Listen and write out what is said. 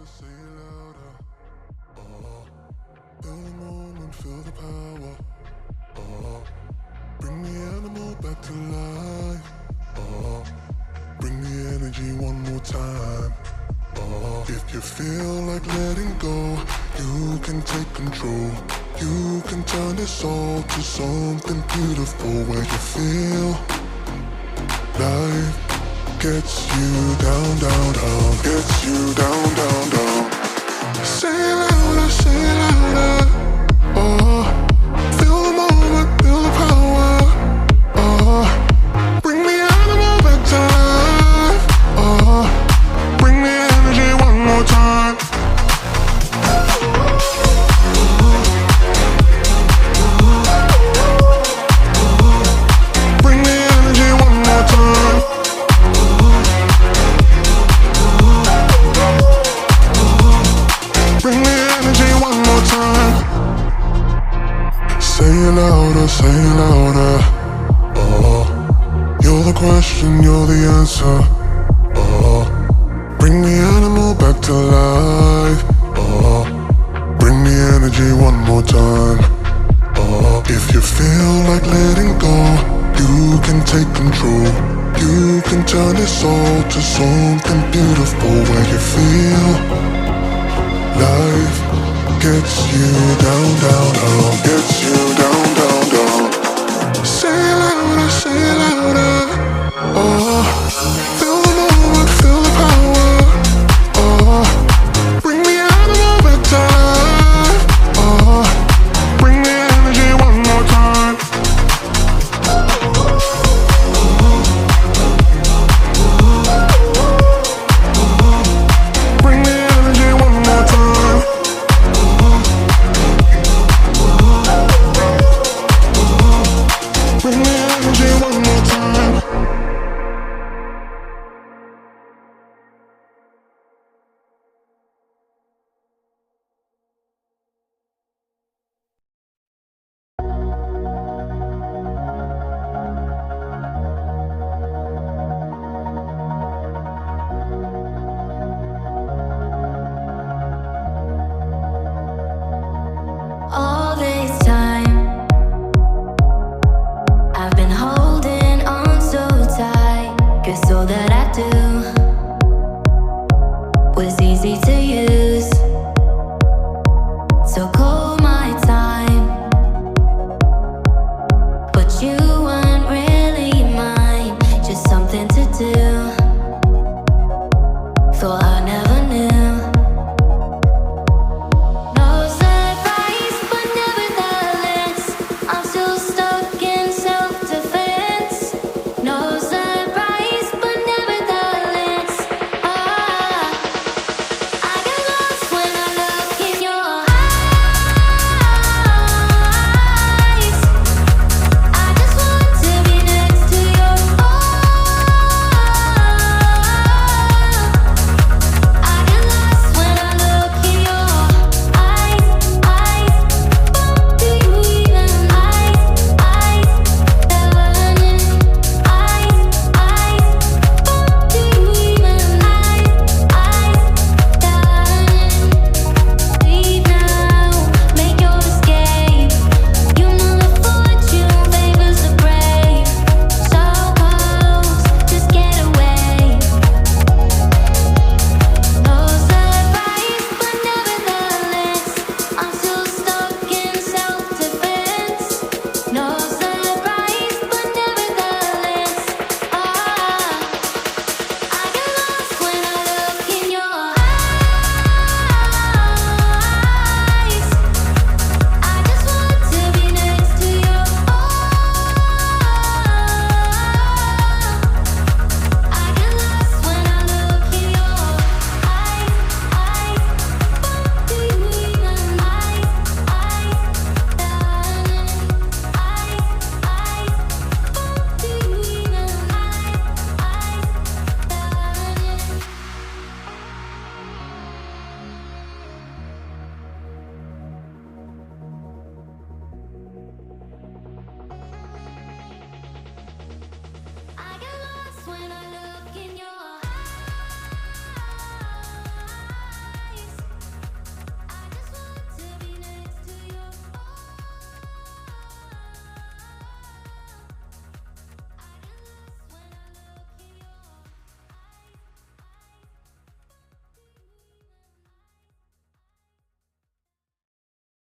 say it louder. Feel the moment, feel the power. Bring the animal back to life. Bring the energy one more time. If you feel like letting go, you can take control. You can turn this all to something beautiful where you feel life gets you down, down, down, gets you down, down, down. Say it louder, say it louder. Feel the moment, feel the power. Bring the animal back to life. Bring the energy one more time. Bring the energy one more time. Bring the energy one more time. Say it louder, say it louder. You're the question, you're the answer. Bring the animal back to life. Bring the energy one more time. If you feel like letting go, you can take control. You can turn this all to something beautiful where you feel life gets you down, down, down, gets you down, down, down. Say it louder, say it louder. Feel the moment, feel the power. Bring the animal back to life. Bring the energy one more time. Bring the energy one more time. Bring the energy one more time. All this time, I've been holding on so tight, 'cause all that I do was easy to you.